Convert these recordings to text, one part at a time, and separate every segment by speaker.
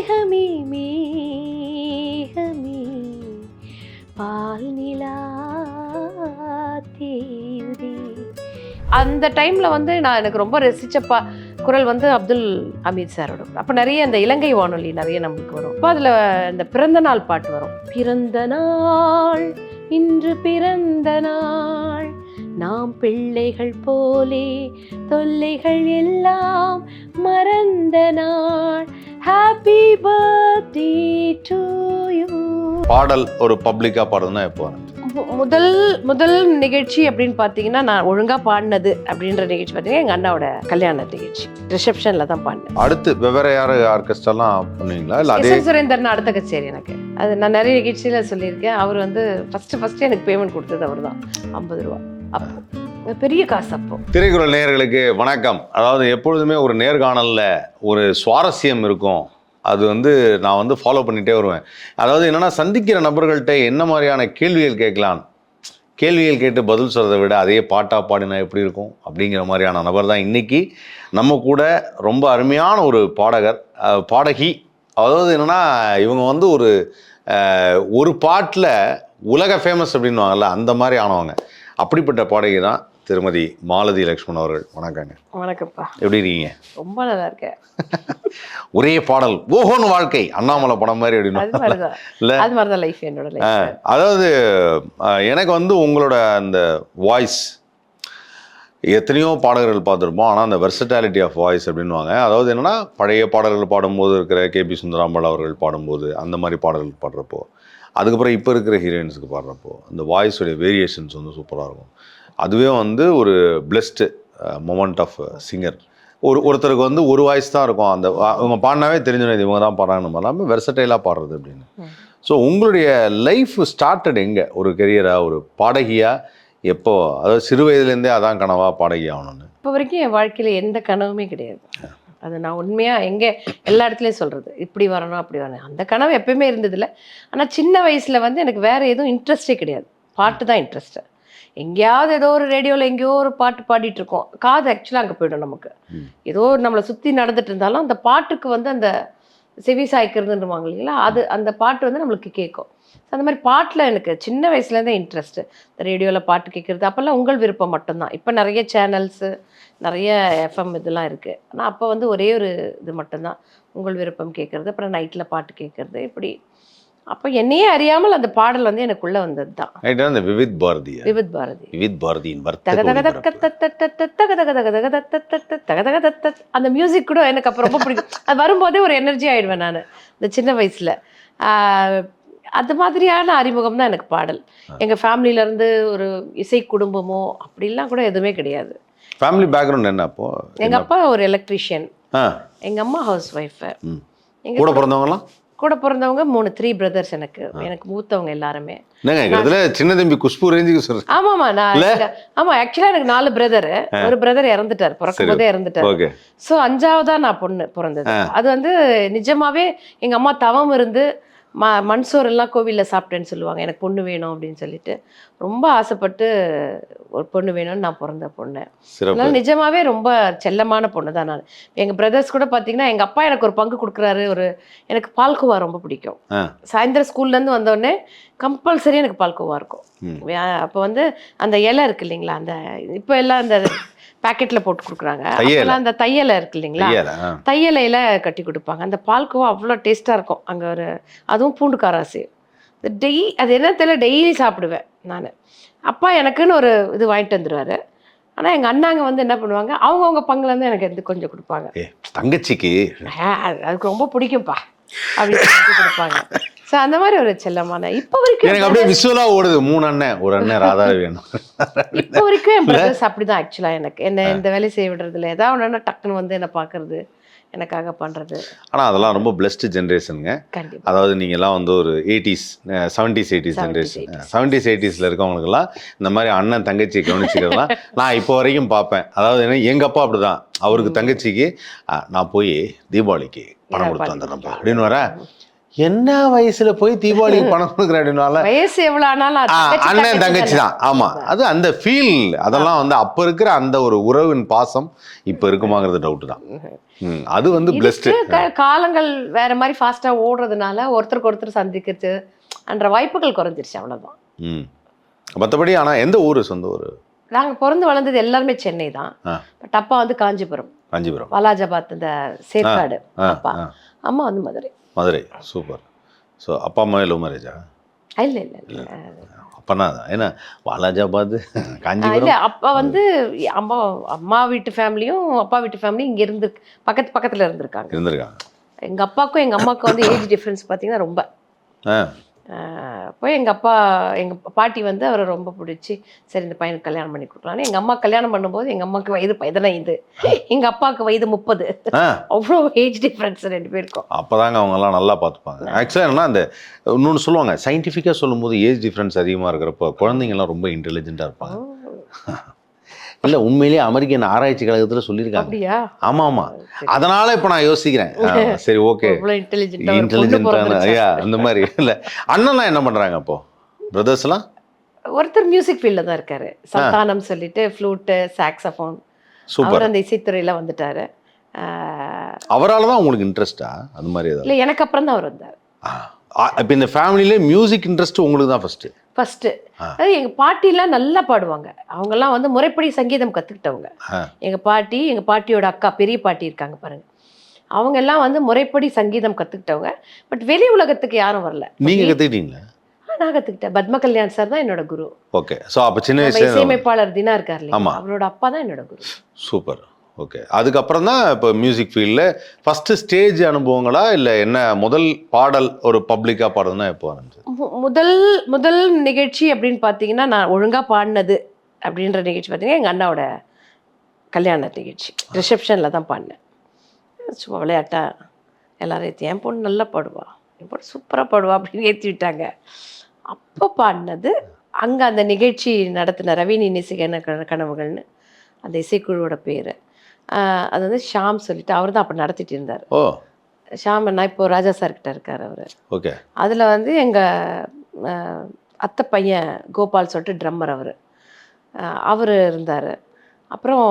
Speaker 1: மேகமே மேகமே பால் நிலா தேயுதே. அந்த டைம்ல வந்து நான் எனக்கு ரொம்ப ரசிச்ச குரல் வந்து அப்துல் ஹமீத் சாரோட. அப்போ நிறைய இந்த இலங்கை வானொலி நிறைய நம்மளுக்கு வரும். அப்போ அதில் இந்த பிறந்த நாள் பாட்டு வரும். பிறந்த நாள் இன்று பிறந்த நாள், நாம் பிள்ளைகள் போலே தொல்லைகள் எல்லாம் மறந்த நாள், ஹாப்பி பர்த்டே டு யூ.
Speaker 2: பாடல் ஒரு பப்ளிக்கா பாடுறதுன்னா எப்போ?
Speaker 1: முதல் நிகழ்ச்சி அப்படின்னு பார்த்தீங்கன்னா, நான் ஒழுங்கா பாடினது அப்படின்ற நிகழ்ச்சி பார்த்தீங்கன்னா எங்கள் அண்ணாவோட கல்யாண நிகழ்ச்சி, ரிசப்ஷனில் தான் பாடினேன்.
Speaker 2: அடுத்து வெவ்வேறு யார் ஆர்கெஸ்ட்ராலாம் பண்ணுவீங்களா? இல்லை அதே
Speaker 1: சுரேந்தர்னு அடுத்த கச்சேரி எனக்கு. அது நான் நிறைய நிகழ்ச்சியில் சொல்லியிருக்கேன். அவர் வந்து ஃபஸ்ட்டு எனக்கு பேமெண்ட் கொடுத்தது அவர் தான், 50 ரூபா. அப்போ பெரிய காசு. அப்போ
Speaker 2: திரைக்குறள் நேயர்களுக்கு வணக்கம். அதாவது எப்பொழுதுமே ஒரு நேர்காணலில் ஒரு சுவாரஸ்யம் இருக்கும். அது வந்து நான் வந்து ஃபாலோ பண்ணிகிட்டே வருவேன். அதாவது என்னென்னா, சந்திக்கிற நபர்கள்ட்ட என்ன மாதிரியான கேள்விகள் கேட்கலாம், கேள்விகள் கேட்டு பதில் சொல்கிறத விட அதையே பாட்டாக பாடினா எப்படி இருக்கும் அப்படிங்கிற மாதிரியான நபர் தான் இன்றைக்கி நம்ம கூட. ரொம்ப அருமையான ஒரு பாடகி. அதாவது என்னென்னா, இவங்க வந்து ஒரு பாட்டில் உலக ஃபேமஸ் அப்படின்வாங்கல்ல, அந்த மாதிரி ஆனவங்க. அப்படிப்பட்ட பாடகி தான் திருமதி மாலதி லக்ஷ்மண் அவர்கள். வணக்கங்க.
Speaker 1: வணக்கம்ப்பா.
Speaker 2: எப்படி இருக்கீங்க?
Speaker 1: ரொம்ப நல்லா இருக்கேன்.
Speaker 2: ஒரே பாடல் ஓஹோன்னு வாழ்க்கை, அண்ணாமலை படம் மாதிரி அப்படின்னு.
Speaker 1: அது மாதிரி தான் லைஃப், என்னோட லைஃப்.
Speaker 2: அதாவது எனக்கு வந்து உங்களோட அந்த வாய்ஸ், எத்தனையோ பாடகர்கள் பார்த்துருப்போம், ஆனால் அந்த வெர்சட்டாலிட்டி ஆஃப் வாய்ஸ் அப்படின்வாங்க. அதாவது என்னென்னா, பழைய பாடல்கள் பாடும்போது இருக்கிற கேபி சுந்தராம்பாள் அவர்கள் பாடும்போது அந்த மாதிரி பாடல்கள் பாடுறப்போ, அதுக்கப்புறம் இப்போ இருக்கிற ஹீரோயின்ஸுக்கு பாடுறப்போ அந்த வாய்ஸோடைய வேரியேஷன்ஸ் வந்து சூப்பராக இருக்கும். அதுவே வந்து ஒரு பிளெஸ்டு மொமெண்ட் ஆஃப் சிங்கர். ஒருத்தருக்கு வந்து ஒரு வாய்ஸ் தான் இருக்கும், அந்த இவங்க பாடினாவே தெரிஞ்சுடும் இவங்க தான் பாடுறாங்கன்னு இல்லாமல் வெர்சடைலாக பாடுறது அப்படின்னு. ஸோ உங்களுடைய லைஃப் ஸ்டார்டட் எங்கே? ஒரு கெரியராக, ஒரு பாடகியாக எப்போ? அதாவது சிறு வயதுலேருந்தே அதான் கனவா பாடகி ஆகணும்னு?
Speaker 1: இப்போ வரைக்கும் என் வாழ்க்கையில் எந்த கனவுமே கிடையாது. அது நான் உண்மையாக எல்லா இடத்துலையும் சொல்கிறது, இப்படி வரணும் அப்படி வரணும், அந்த கனவு எப்பயுமே இருந்ததில்லை. ஆனால் சின்ன வயசில் வந்து எனக்கு வேறு எதுவும் இன்ட்ரெஸ்டே கிடையாது. பாட்டு தான் இன்ட்ரெஸ்ட்டு. எங்கேயாவது ஏதோ ஒரு ரேடியோவில் எங்கேயோ ஒரு பாட்டு பாடிட்டு இருக்கோம், காது ஆக்சுவலாக அங்கே போய்டும் நமக்கு. ஏதோ நம்மளை சுற்றி நடந்துட்டு இருந்தாலும் அந்த பாட்டுக்கு வந்து அந்த செவி சாய்க்கிறதுன்றவாங்க இல்லைங்களா, அந்த பாட்டு வந்து நம்மளுக்கு கேட்கும். அந்த மாதிரி பாட்டில் எனக்கு சின்ன வயசுலேருந்தே இன்ட்ரெஸ்ட்டு. இந்த ரேடியோவில் பாட்டு கேட்குறது அப்போல்லாம் உங்கள் விருப்பம் மட்டும்தான். இப்போ நிறைய சேனல்ஸு, நிறைய எஃப்எம் இதெல்லாம் இருக்குது. ஆனால் அப்போ வந்து ஒரே ஒரு இது மட்டும்தான், உங்கள் விருப்பம் கேட்குறது, அப்புறம் நைட்டில் பாட்டு கேட்குறது, இப்படி. அப்போ என்னையே அறியாமல் அந்த பாடல் வந்து எனக்குள்ளே வந்தது தான்.
Speaker 2: அந்த விவித் பாரதி
Speaker 1: அந்த மியூசிக் கூட எனக்கு அப்போ ரொம்ப பிடிக்கும். அது வரும்போதே ஒரு எனர்ஜி ஆகிடுவேன் நான் இந்த சின்ன வயசில். அது மாதிரியான அறிமுகம் தான் எனக்கு பாடல். எங்கள் ஃபேமிலியிலேருந்து ஒரு இசை குடும்பமோ அப்படிலாம் கூட எதுவுமே கிடையாது.
Speaker 2: ஃபேமிலி பேக்ரவுண்ட் என்ன? அப்போ
Speaker 1: எங்கள் அப்பா ஒரு எலக்ட்ரீஷியன், எங்கள் அம்மா ஹவுஸ் ஒய்ஃபு. கூட பிறந்தவங்க 3 பிரதர்ஸ். எனக்கு மூத்தவங்க எல்லாருமே.
Speaker 2: சின்ன தம்பி குஷ்பு ரேஞ்சுக்கு.
Speaker 1: ஆமாமா, ஆமா ஆக்சுவலா எனக்கு 4 பிரதரு. ஒரு பிரதர் இறந்துட்டார், பிறக்கும் போதே இறந்துட்டார். ஸோ 5ஆவதா நான் பொண்ணு பிறந்தது. அது வந்து நிஜமாவே எங்க அம்மா தவம் இருந்து மண்சோர் எல்லாம் கோவிலில் சாப்பிட்டேன்னு சொல்லுவாங்க. எனக்கு பொண்ணு வேணும் அப்படின்னு சொல்லிட்டு ரொம்ப ஆசைப்பட்டு ஒரு பொண்ணு வேணும்னு நான் பிறந்த பொண்ணு. அதனால நிஜமாவே ரொம்ப செல்லமான பொண்ணு தான் நான். எங்கள் பிரதர்ஸ் கூட பார்த்தீங்கன்னா, எங்கள் அப்பா எனக்கு ஒரு பங்கு கொடுக்குறாரு. எனக்கு பால்கோவா ரொம்ப பிடிக்கும். சாயந்தரம் ஸ்கூல்லேருந்து வந்தோடனே கம்பல்சரி எனக்கு பால்கோவா இருக்கும். அப்போ வந்து அந்த இலை இருக்கு இல்லைங்களா, அந்த இப்போ எல்லாம் அந்த பேக்கெட்டில் போட்டு கொடுக்குறாங்க, அந்த தையலை இருக்கு இல்லைங்களா, தையலையில கட்டி கொடுப்பாங்க. அந்த பால்கோவா அவ்வளோ டேஸ்ட்டாக இருக்கும். அங்கே அதுவும் பூண்டு காராசி அது என்ன தெரியல, டெய்லி சாப்பிடுவேன் நான். அப்பா எனக்குன்னு ஒரு இது வாங்கிட்டு வந்துடுவார். ஆனால் எங்கள் அண்ணாங்க வந்து என்ன பண்ணுவாங்க, அவங்கவுங்க பங்குலேருந்து எனக்கு கொஞ்சம் கொடுப்பாங்க.
Speaker 2: தங்கச்சிக்கு
Speaker 1: அதுக்கு ரொம்ப பிடிக்கும்ப்பா அப்படின்னு கொடுப்பாங்க. ஸோ அந்த மாதிரி ஒரு செல்லமான இப்போ வரைக்கும்
Speaker 2: எனக்கு அப்படியே விசுவலா ஓடுது. 3 அண்ணன், ஒரு அண்ணன் ராதா வேணும்.
Speaker 1: இப்போ வரைக்கும் என் பிரதர்ஸ் அப்படிதான். ஆக்சுவலாக எனக்கு என்ன இந்த வேலையை செய்ய விடுறதில்ல. ஏதாவது ஒன்று டக்குன்னு வந்து என்ன பார்க்கறது, எனக்காக பண்ணுறது.
Speaker 2: ஆனால் அதெல்லாம் ரொம்ப பிளஸ்டு ஜென்ரேஷனுங்க.
Speaker 1: கண்டிப்பாக.
Speaker 2: அதாவது நீங்கள்லாம் வந்து ஒரு 80s 70s 80s generation. 70s 80sல இருக்கவங்களுக்குலாம் இந்த மாதிரி அண்ணன் தங்கச்சியை கவனிச்சுக்கிறதுலாம் நான் இப்போ வரைக்கும் பார்ப்பேன். அதாவது என்ன, எங்கள் அப்பா அப்படிதான். அவருக்கு தங்கச்சிக்கு நான் போய் தீபாவளிக்கு பணம் கொடுத்து வந்துடுறேன்ப்பா அப்படின்னு வர, என்ன வயசுல போய் தீபாவளிக்கு பணம் கொடுக்குற அப்படின்னால
Speaker 1: வயசு எவ்வளவு ஆனாலும்
Speaker 2: அண்ணன் தங்கச்சி தான். ஆமா, அது அந்த ஃபீல் அதெல்லாம் வந்து அப்ப இருக்கிற அந்த ஒரு உறவின் பாசம் இப்ப இருக்குமாங்கிறது டவுட் தான். அது வந்து பிளஸ்ட்.
Speaker 1: காலங்கள் வேற மாதிரி ஃபாஸ்டா ஓடுறதுனால ஒருத்தருக்கு ஒருத்தர் சந்திக்கிறது என்ற வாய்ப்புகள் குறைஞ்சிருச்சு, அவ்வளவுதான்.
Speaker 2: மற்றபடி ஆனா எந்த ஊரு சொந்த ஊரு?
Speaker 1: நாங்க பிறந்து வளர்ந்தது எல்லாருமே சென்னை தான். பட் அப்பா வந்து காஞ்சிபுரம், வாலாஜாபாத், இந்த சேற்காடு. அப்பா, அம்மா வந்து மதுரை.
Speaker 2: சூப்பர். ஸோ அப்பா அம்மா லவ் மேரேஜா?
Speaker 1: இல்ல.
Speaker 2: அப்பனா ஏன்னா வாலாஜாபாத் காஞ்சிபுரம்
Speaker 1: இல்ல. அப்பா வந்து அம்மா வீட்டு ஃபேமிலியும் அப்பா வீட்டு ஃபேமிலியும் இங்க இருந்து பக்கத்துல இருந்திருக்காங்க. எங்க அப்பாவுக்கும் எங்க அம்மாவுக்கும் வந்து ஏஜ் டிஃபரன்ஸ் பார்த்தீங்கன்னா ரொம்ப. போய் எங்கள் பாட்டி வந்து அவரை ரொம்ப பிடிச்சி, சரி இந்த பையனுக்கு கல்யாணம் பண்ணி கொடுக்கலான்னு எங்கள் அம்மா கல்யாணம் பண்ணும்போது எங்கள் அம்மாவுக்கு வயது 15, எங்கள் அப்பாவுக்கு வயது 30. அவ்வளோ ஏஜ் டிஃப்ரென்ஸ் 2 பேருக்கும்.
Speaker 2: அப்போதாங்க அவங்கெல்லாம் நல்லா பார்த்துப்பாங்க. ஆக்சுவலாக என்னன்னா அந்த இன்னொன்று சொல்லுவாங்க, சயின்டிஃபிக்காக சொல்லும்போது ஏஜ் டிஃப்ரென்ஸ் அதிகமாக இருக்கிறப்போ குழந்தைங்கள்லாம் ரொம்ப இன்டெலிஜென்ட்டாக இருப்பாங்க. இல்லை, உண்மையிலேயே அமெரிக்கன் ஆராய்ச்சி கழகத்தில் சொல்லியிருக்காங்க.
Speaker 1: அப்படியா?
Speaker 2: ஆமாம். அதனால இப்போ நான் யோசிக்கிறேன், சரி ஓகே இன்டெலிஜென்ட்டான ஐயா அந்த மாதிரி. இல்லை, அண்ணன்லாம் என்ன பண்ணுறாங்க அப்போ? பிரதர்ஸ்லாம்
Speaker 1: ஒருத்தர் மியூசிக் ஃபீல்டில் தான் இருக்காரு, சந்தானம் சொல்லிட்டு, ஃப்ளூட்டு, சாக்ஸஃபோன். சூப்பர். அந்த இசைத்துறையில் வந்துட்டாரு.
Speaker 2: அவரால் தான் உங்களுக்கு இன்ட்ரெஸ்டா அது மாதிரி?
Speaker 1: இல்லை, எனக்கு அப்புறம் தான் அவர் வந்தார்.
Speaker 2: இப்போ இந்த ஃபேமிலியிலே மியூசிக் இன்ட்ரெஸ்ட் உங்களுக்கு தான் ஃபர்ஸ்ட். அதாவது எங்கள் பாட்டிலாம் நல்லா பாடுவாங்க. அவங்கெல்லாம் வந்து முறைப்படி சங்கீதம் கற்றுக்கிட்டவங்க. எங்கள் பாட்டியோட அக்கா, பெரிய பாட்டி இருக்காங்க பாருங்க, அவங்க எல்லாம் வந்து முறைப்படி சங்கீதம் கற்றுக்கிட்டவங்க. பட் வெளி உலகத்துக்கு யாரும் வரல. நீங்கள் கற்றுக்கிட்டீங்களா?
Speaker 1: நான் கற்றுக்கிட்டேன். பத்ம கல்யாண் சார் தான் என்னோட குரு.
Speaker 2: ஓகே. ஸோ அப்போ சின்ன வயசு
Speaker 1: இசையமைப்பாளர் தினா இருக்கார் இல்லையா, அவரோட அப்பா தான் என்னோட குரு.
Speaker 2: சூப்பர். ஓகே. அதுக்கப்புறம் தான் இப்போ மியூசிக் ஃபீல்டில் ஃபஸ்ட்டு ஸ்டேஜ் அனுபவங்களா இல்லை என்ன? முதல் பாடல் ஒரு பப்ளிக்காக பாடுறதுன்னா எப்போ ஆரம்பிச்சு?
Speaker 1: முதல் நிகழ்ச்சி அப்படின்னு பார்த்தீங்கன்னா, நான் ஒழுங்காக பாடினது அப்படின்ற நிகழ்ச்சி பார்த்தீங்கன்னா எங்கள் அண்ணாவோட கல்யாண நிகழ்ச்சி, ரிசப்ஷனில் தான் பாடினேன். சும்மா விளையாட்டா எல்லாரும் என் பொண்ணு நல்லா பாடுவா, என் பொண்ணு சூப்பராக பாடுவா அப்படின்னு ஏற்றி விட்டாங்க. அப்போ பாடினது அங்கே அந்த நிகழ்ச்சி நடத்தின ரவினி நேசிகன கனவுகள்னு அந்த இசைக்குழுவோட பேர். அது வந்து ஷாம் சொல்லிட்டு அவர் தான் அப்போ நடத்திட்டு இருந்தார். ஷாம் அண்ணா இப்போ ராஜா சார்கிட்ட இருக்கார் அவர்.
Speaker 2: ஓகே.
Speaker 1: அதில் வந்து எங்கள் அத்தை பையன் கோபால் சொல்லிட்டு ட்ரம்மர் அவர் இருந்தார். அப்புறம்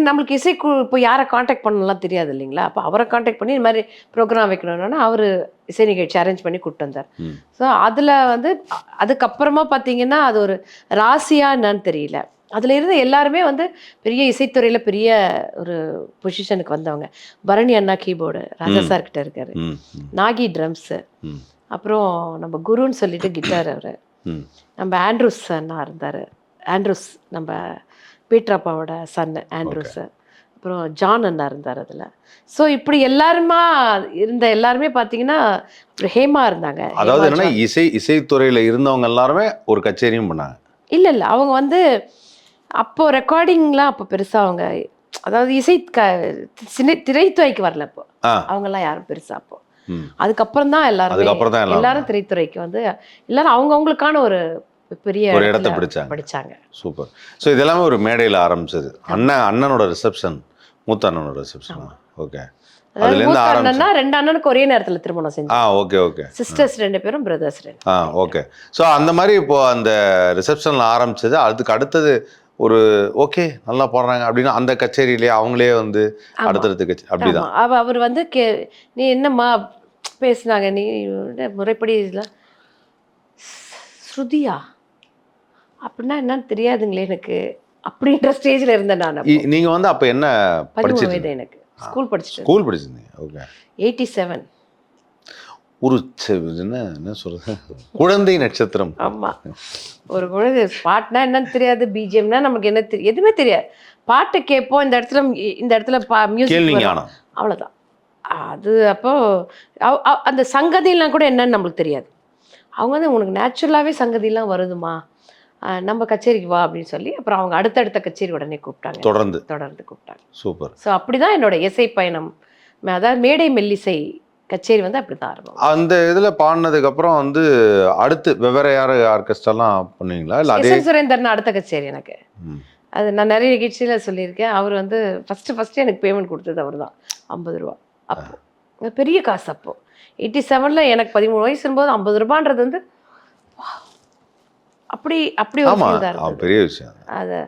Speaker 1: நம்மளுக்கு இசைக்குழு இப்போ யாரை காண்டாக்ட் பண்ணலாம் தெரியாது இல்லைங்களா, அப்போ அவரை காண்டாக்ட் பண்ணி இந்த மாதிரி ப்ரோக்ராம் வைக்கணும்னா அவர் இசை நிகழ்ச்சி அரேஞ்ச் பண்ணி கூப்பிட்டு வந்தார். ஸோ அதில் வந்து அதுக்கப்புறமா பார்த்தீங்கன்னா அது ஒரு ராசியா என்னன்னு தெரியல, அதில் இருந்த எல்லாருமே வந்து பெரிய இசைத்துறையில் பெரிய ஒரு பொசிஷனுக்கு வந்தவங்க. பரணி அண்ணா கீபோர்டு, ராஜா சார்கிட்ட இருக்காரு. நாகி ட்ரம்ஸு, அப்புறம் நம்ம குருன்னு சொல்லிட்டு கிட்டார் அவர். நம்ம ஆண்ட்ரூஸ் அண்ணா இருந்தார். ஆண்ட்ரூஸ் நம்ம பீட்ராப்பாவோட சன் ஆண்ட்ரூஸு. அப்புறம் ஜான் அண்ணா இருந்தார் அதில். ஸோ இப்படி எல்லாருமா இருந்த எல்லாருமே பார்த்தீங்கன்னா அப்புறம் ஹேமா இருந்தாங்க.
Speaker 2: அதாவது என்னன்னா இசைத்துறையில் இருந்தவங்க எல்லாருமே ஒரு கச்சேரியும் பண்ணாங்க.
Speaker 1: இல்லை அவங்க வந்து அப்போது ரெக்கார்டிங்லாம் அப்போ பெருசாக அவங்க, அதாவது திரைத்துறைக்கு வரல அப்போ, அவங்கெல்லாம் யாரும் பெருசாக அப்போ. அதுக்கப்புறம் தான் எல்லாரும் திரைத்துறைக்கு வந்து எல்லாரும் அவங்கவுங்களுக்கான ஒரு பெரிய
Speaker 2: இடத்தை படிச்சாங்க. சூப்பர். ஸோ இதெல்லாமே ஒரு மேடையில் ஆரம்பிச்சது. அண்ணனோட ரிசப்ஷன், மூத்த அண்ணனோட ரிசப்ஷன். ஓகே.
Speaker 1: அண்ணன்னா 2 அண்ணனுக்கு ஒரே நேரத்தில் திருமணம் செஞ்சோம்.
Speaker 2: ஓகே.
Speaker 1: சிஸ்டர்ஸ் 2 பேரும், பிரதர்ஸ் 2.
Speaker 2: ஓகே. ஸோ அந்த மாதிரி இப்போ அந்த ரிசப்ஷனில் ஆரம்பிச்சது. அதுக்கு அடுத்தது ஒரு ஓகே நல்லா பாடுறாங்க அப்படின்னா அந்த கச்சேரியிலே அவங்களே வந்து அடுத்தடுத்து கச்சேரி அப்படிதான்.
Speaker 1: அவர் வந்து நீ என்னம்மா பேசுனாங்க, நீ முறைப்படி இதெல்லாம் ஸ்ருதியா அப்படின்னா என்னன்னு தெரியாதுங்களே எனக்கு அப்படின்ற ஸ்டேஜில் இருந்தேன் நான்.
Speaker 2: நீங்கள் வந்து அப்போ என்ன
Speaker 1: 13 வயது எனக்கு, ஸ்கூல்
Speaker 2: படிச்சிருந்தீங்க. ஓகே.
Speaker 1: 87
Speaker 2: ஒரு என்ன சொல்றது, குழந்தை நட்சத்திரம்.
Speaker 1: ஆமாம், ஒரு குழந்தை. பாட்டுனா என்னன்னு தெரியாது, பிஜிஎம்னா நமக்கு என்ன தெரியும், எதுவுமே தெரியாது. பாட்டு கேட்போம், இந்த இடத்துல மியூசிக், அவ்வளோதான். அது அப்போ அந்த சங்கதியெல்லாம் கூட என்னன்னு நம்மளுக்கு தெரியாது. அவங்க வந்து உனக்கு நேச்சுரலாகவே சங்கதியெல்லாம் வருதுமா, நம்ம கச்சேரிக்கு வா அப்படின்னு சொல்லி அப்புறம் அவங்க அடுத்தடுத்த கச்சேரி உடனே கூப்பிட்டாங்க. தொடர்ந்து கூப்பிட்டாங்க.
Speaker 2: சூப்பர்.
Speaker 1: ஸோ அப்படி தான் என்னோட இசை பயணம், அதாவது மேடை மெல்லிசை கச்சேரி வந்து அப்படி தான் இருக்கும்.
Speaker 2: அந்த இதில் பாடினதுக்கப்புறம் வந்து அடுத்து வெவ்வேறு ஆர்கெஸ்ட்ராலாம் பண்ணுவீங்களா? இல்லை அதே
Speaker 1: சுரேந்தர்னா அடுத்த கச்சேரி எனக்கு. அது நான் நிறைய நிகழ்ச்சியில் சொல்லியிருக்கேன். அவர் வந்து ஃபஸ்ட்டு எனக்கு பேமெண்ட் கொடுத்தது அவர் தான், 50 ரூபா. அப்போ பெரிய காசு. அப்போது 87ல் எனக்கு 13 வயசும்போது 50 ரூபான்றது வந்து அப்படி அப்படி ஒரு
Speaker 2: ஆமா
Speaker 1: feel தான் இருந்தது.
Speaker 2: பெரிய விஷயம்.
Speaker 1: அது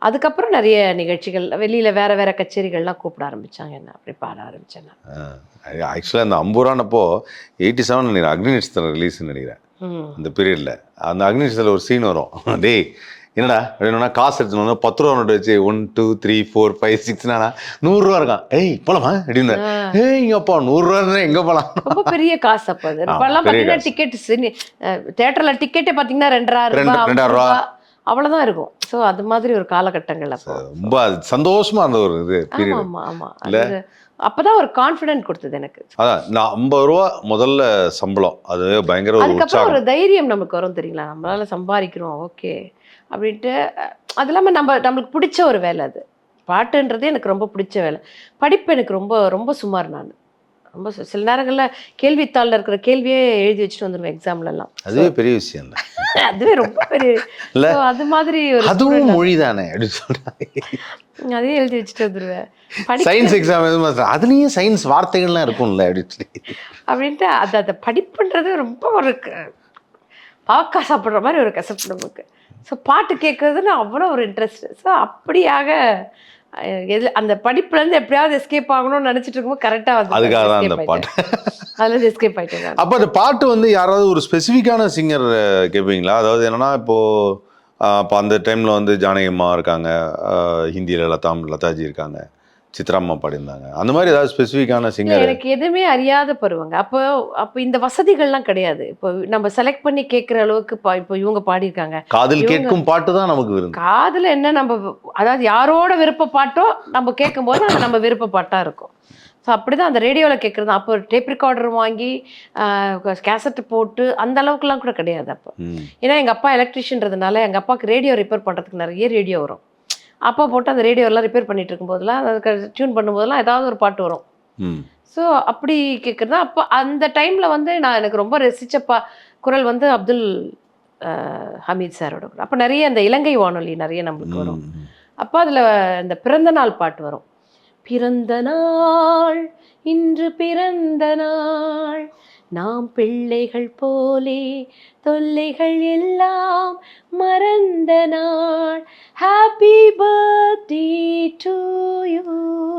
Speaker 1: அதுக்கப்புறம் நிறைய நிகழ்ச்சிகள் வெளியில வேற வேற கச்சேரிகள்லாம் கூப்பிட ஆரம்பிச்சாங்க, என்ன அப்படி பாட ஆரம்பிச்சேன் நான்.
Speaker 2: ஆக்சுவலாக அந்த அம்பூரானப்போ 87 நினைக்கிறேன், அக்னி நட்சத்திரம் ரிலீஸ்ன்னு நினைக்கிறேன். அந்த பீரியடில் அந்த அக்னி நட்சத்திரத்தில் ஒரு சீன் வரும். டேய் என்னடா வேணும்னா காசு எடுத்துன்னு வந்து 10 ரூபா நோட்டு வச்சு 1 2 3 4 5 6 100 இருக்கான். ஏய் போலாமா அப்படின்னு. ஏய் இங்கப்பா 100 ரூபா எங்க போலாம்?
Speaker 1: ரொம்ப பெரிய காசு அப்போ அது. இப்பெல்லாம் பார்த்தீங்கன்னா டிக்கெட் தேட்டரில் டிக்கெட்டே பார்த்தீங்கன்னா 2000 ரூபா அவ்வளோதான் இருக்கும். ஸோ அது மாதிரி ஒரு காலகட்டங்கள் அப்போ
Speaker 2: ரொம்ப சந்தோஷமா இருந்த ஒரு இது பீரியட்.
Speaker 1: ஆமா ஆமா அது அப்பதான் ஒரு கான்ஃபிடென்ட் கொடுத்தது எனக்கு.
Speaker 2: அதான் நான் 50 ரூபா முதல்ல சம்பளம், அது பயங்கர ஒரு
Speaker 1: அதுக்கப்புறம் ஒரு
Speaker 2: உற்சாகம்.
Speaker 1: தைரியம் நமக்கு வரும் தெரியுங்களா, நம்மளால சம்பாதிக்கிறோம் ஓகே அப்படின்ட்டு. அது இல்லாமல் நம்மளுக்கு பிடிச்ச ஒரு வேலை அது. பாட்டுன்றதே எனக்கு ரொம்ப பிடிச்ச வேலை. படிப்பு எனக்கு ரொம்ப ரொம்ப சுமார். நான் ரொம்ப சில நேரங்களில் கேள்வித்தாளில் இருக்கிற கேள்வியே எழுதி வச்சுட்டு வந்துடுவேன் எக்ஸாம்லலாம்.
Speaker 2: அதுவே பெரிய விஷயம் தான்.
Speaker 1: அதுவே ரொம்ப பெரிய
Speaker 2: இல்ல
Speaker 1: So, அது மாதிரி ஒரு
Speaker 2: அதுவும் மொழி தானே அப்படின்னு சொல்றாங்க.
Speaker 1: அதையும் எழுதி வச்சுட்டு வந்துடுவேன்.
Speaker 2: சயின்ஸ் எக்ஸாம் எதுவும் அதுலேயும் சயின்ஸ் வார்த்தைகள்லாம் இருக்கும்ல அப்படின்னு சொல்லி
Speaker 1: அப்படின்ட்டு அதை படிப்புன்றது ரொம்ப ஒரு பாக்கா சாப்பிட்ற மாதிரி ஒரு கசப்பு நமக்கு. ஸோ பாட்டு கேட்குறதுன்னு அவ்வளோ ஒரு இன்ட்ரெஸ்ட். ஸோ அப்படியாக அந்த படிப்புலேருந்து எப்படியாவது எஸ்கேப் ஆகணும்னு நினச்சிட்டு இருக்கும்போது கரெக்டாக வந்து
Speaker 2: அதுக்காக தான் அந்த பாட்டு.
Speaker 1: அதுலேருந்து எஸ்கேப் ஆகிட்டேன்.
Speaker 2: அப்போ அந்த பாட்டு வந்து யாராவது ஒரு ஸ்பெசிஃபிக்கான சிங்கர் கேட்பீங்களா? அதாவது என்னன்னா இப்போது இப்போ அந்த டைமில் வந்து ஜானகி அம்மா இருக்காங்க, ஹிந்தியில் லதாஜி இருக்காங்க, சித்ராம்மா பாடியிருந்தாங்க, அந்த மாதிரி ஏதாவது ஸ்பெசிஃபிக்கான சிங்கர்?
Speaker 1: எனக்கு எதுவுமே அறியாத பருவங்க. அப்போ இந்த வசதிகள்லாம் கிடையாது. இப்போ நம்ம செலக்ட் பண்ணி கேட்குற அளவுக்கு இப்போ இவங்க பாடியிருக்காங்க.
Speaker 2: காதில் கேட்கும் பாட்டு தான் நமக்கு விருந்து.
Speaker 1: காதில் என்ன நம்ம அதாவது யாரோட விருப்ப பாட்டோ நம்ம கேட்கும்போது அது நம்ம விருப்ப பாட்டாக இருக்கும். ஸோ அப்படி தான் அந்த ரேடியோவில் கேட்குறது. அப்போ டேப் ரெக்கார்டர் வாங்கி கேசட்டு போட்டு அந்த அளவுக்குலாம் கூட கிடையாது அப்போ. ஏன்னா எங்கள் அப்பா எலக்ட்ரிஷியன்றதுனால எங்கள் அப்பாவுக்கு ரேடியோ ரிப்பேர் பண்ணுறதுக்கு நிறைய ரேடியோ வரும். அப்பா போட்டு அந்த ரேடியோலாம் ரிப்பேர் பண்ணிட்டு இருக்கும்போதெல்லாம் அதுக்கு டியூன் பண்ணும்போதெல்லாம் ஏதாவது ஒரு பாட்டு வரும். ஸோ அப்படி கேட்குறது தான். அப்போ அந்த டைமில் வந்து நான் எனக்கு ரொம்ப ரசித்த குரல் வந்து அப்துல் ஹமீத் சாரோட குரல். அப்போ நிறைய அந்த இலங்கை வானொலி நிறைய நம்மளுக்கு வரும். அப்போ அதில் இந்த பிறந்த நாள் பாட்டு வரும். பிறந்த நாள் இன்று பிறந்த நாள், நாம் பிள்ளைகள் போலே தொல்லைகள் எல்லாம் மறந்த நாள், ஹாப்பி பர்த்டே டு யூ.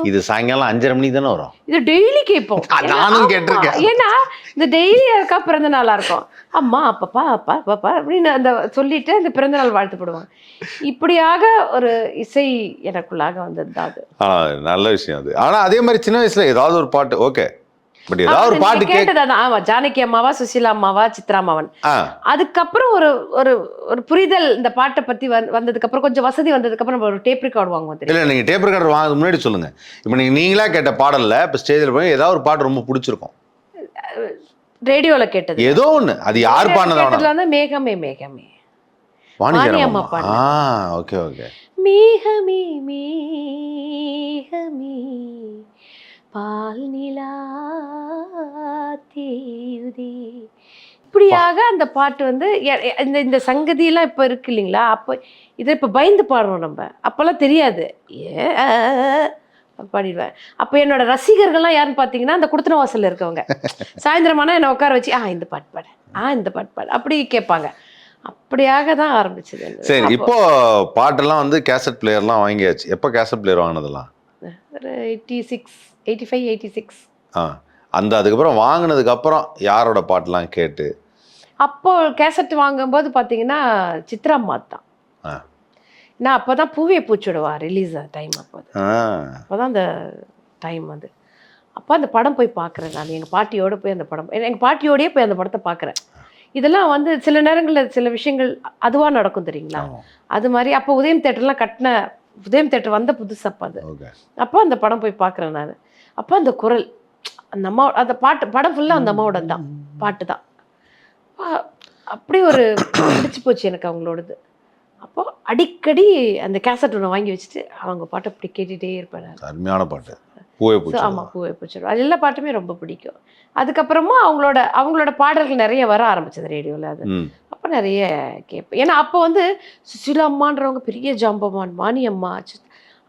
Speaker 2: இது சாயங்காலம் 5:30 மணிக்கு தானே வரும்.
Speaker 1: இது டெய்லி கேட்போம்.
Speaker 2: நானும் கேட்டிருக்கேன்.
Speaker 1: ஏன்னா இந்த டெய்லி இருக்கா பிறந்த நாளா இருக்கும். அம்மா அப்பப்பா அப்பா அப்பா அப்படின்னு அந்த சொல்லிட்டு அந்த பிறந்த நாள் வாழ்த்து போடுவாங்க. இப்படியாக ஒரு இசை எனக்குள்ளாக வந்தது தான் அது.
Speaker 2: நல்ல விஷயம் அது. ஆனா அதே மாதிரி சின்ன வயசுல ஏதாவது ஒரு பாட்டு ஓகே, பட் ஏதாவது ஒரு பாட்டு
Speaker 1: கேட்டதான். ஆமா, ஜானகி அம்மாவா, சுசீலா அம்மாவா, சித்ரா அம்மாவன். அதுக்கப்புறம் ஒரு ஒரு ஒரு புரிதல் இந்த பாட்டை பத்தி வந்ததுக்கு அப்புறம், கொஞ்சம் வசதி வந்ததுக்கு அப்புறம் நம்ம ஒரு டேப் ரெக்கார்டு வாங்குவோம்.
Speaker 2: இல்ல நீங்க டேப் ரெக்கார்டர் வாங்க முன்னாடி சொல்லுங்க. இப்போ நீங்களா கேட்ட பாடல்ல இப்ப ஸ்டேஜ்ல போய் ஏதாவது ஒரு பாட்டு ரொம்ப பிடிச்சிருக்கும்,
Speaker 1: ரேடியோல கேட்டது
Speaker 2: ஏதோ ஒண்ணு, அது யார் பாடுனது?
Speaker 1: வந்து மேகமே மேகமே
Speaker 2: வாணி
Speaker 1: அம்மா பாடுனா.
Speaker 2: Okay okay.
Speaker 1: மேகமே மேகமே பால் நிலா தேயுதே. இப்படியாக அந்த பாட்டு வந்து இந்த சங்கதியெல்லாம் இப்போ இருக்கு இல்லைங்களா. அப்போ இதை இப்போ பயந்து பாடுறோம் நம்ம. அப்போல்லாம் தெரியாது, பாடிடுவேன். அப்போ என்னோட ரசிகர்கள்லாம் யாருன்னு பார்த்தீங்கன்னா அந்த குடுத்தன வாசலில் இருக்கவங்க. சாயந்தரமானா என்னை உட்கார வச்சு இந்த பாட்டு பாடு, இந்த பாட்டு பாடு அப்படி கேட்பாங்க. அப்படியாக தான் ஆரம்பிச்சது.
Speaker 2: சரி, இப்போ பாட்டெல்லாம் வந்து கேசட் பிளேயர்லாம் வாங்கியாச்சு. எப்போ கேசட் பிளேயர் வாங்கினதெல்லாம்?
Speaker 1: 86 85 86.
Speaker 2: அந்த அதுக்கப்புறம் வாங்கினதுக்கு அப்புறம் யாரோட பாட்டெல்லாம் கேட்டு?
Speaker 1: அப்போ கேசட் வாங்கும்போது பார்த்தீங்கன்னா சித்ரா அம்மா தான். நான் அப்போ தான் பூவே பூச்சிடுவா ரிலீஸ் டைம். அப்போதான் அந்த டைம் வந்து அப்போ அந்த படம் போய் பார்க்குறேன் நான். எங்கள் பாட்டியோடு போய் அந்த படம், எங்கள் பாட்டியோடையே போய் அந்த படத்தை பார்க்குறேன். இதெல்லாம் வந்து சில நேரங்களில் சில விஷயங்கள் அதுவாக நடக்கும் தெரியுங்களா. அது மாதிரி அப்போ உதயம் தேட்டர்லாம் கட்டின, உதயம் தேட்டர் வந்த புதுசு அப்போ அது. அப்போ அந்த படம் போய் பார்க்குறேன் நான். அப்போ அந்த குரல், அந்த அம்மா, அந்த பாட்டு, படம் ஃபுல்லாக அந்த அம்மாவோட தான் பாட்டு தான். அப்படி ஒரு பிடிச்சி போச்சு எனக்கு அவங்களோடது. அப்போ அடிக்கடி அந்த கேசட் ஒன்று வாங்கி வச்சுட்டு அவங்க பாட்டை அப்படி கேட்டுகிட்டே இருப்பேன்.
Speaker 2: அருமையான பாட்டு பூவே பூச்சி.
Speaker 1: ஆமாம், பூவே பூச்சிடும். அது எல்லா பாட்டுமே ரொம்ப பிடிக்கும். அதுக்கப்புறமா அவங்களோட பாடல்கள் நிறைய வர ஆரம்பிச்சது ரேடியோவில். அது அப்போ நிறைய கேட்பேன். ஏன்னா அப்போ வந்து சுசீலா அம்மான்றவங்க பெரிய ஜாம்பவான், வாணி அம்மா,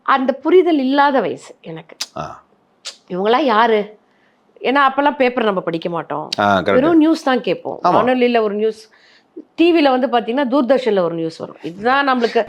Speaker 1: அந்த புரிதல் இல்லாத வயசு எனக்கு. இவங்களாம் யாரு, ஏன்னா அப்பெல்லாம் பேப்பர் நம்ம படிக்க மாட்டோம்,
Speaker 2: கரெக்ட்.
Speaker 1: வெறும் நியூஸ் தான் கேட்போம். வானொலியில் ஒரு நியூஸ், டிவியில் வந்து பார்த்தீங்கன்னா தூர்தர்ஷனில் ஒரு நியூஸ் வரும். இதுதான் நம்மளுக்கு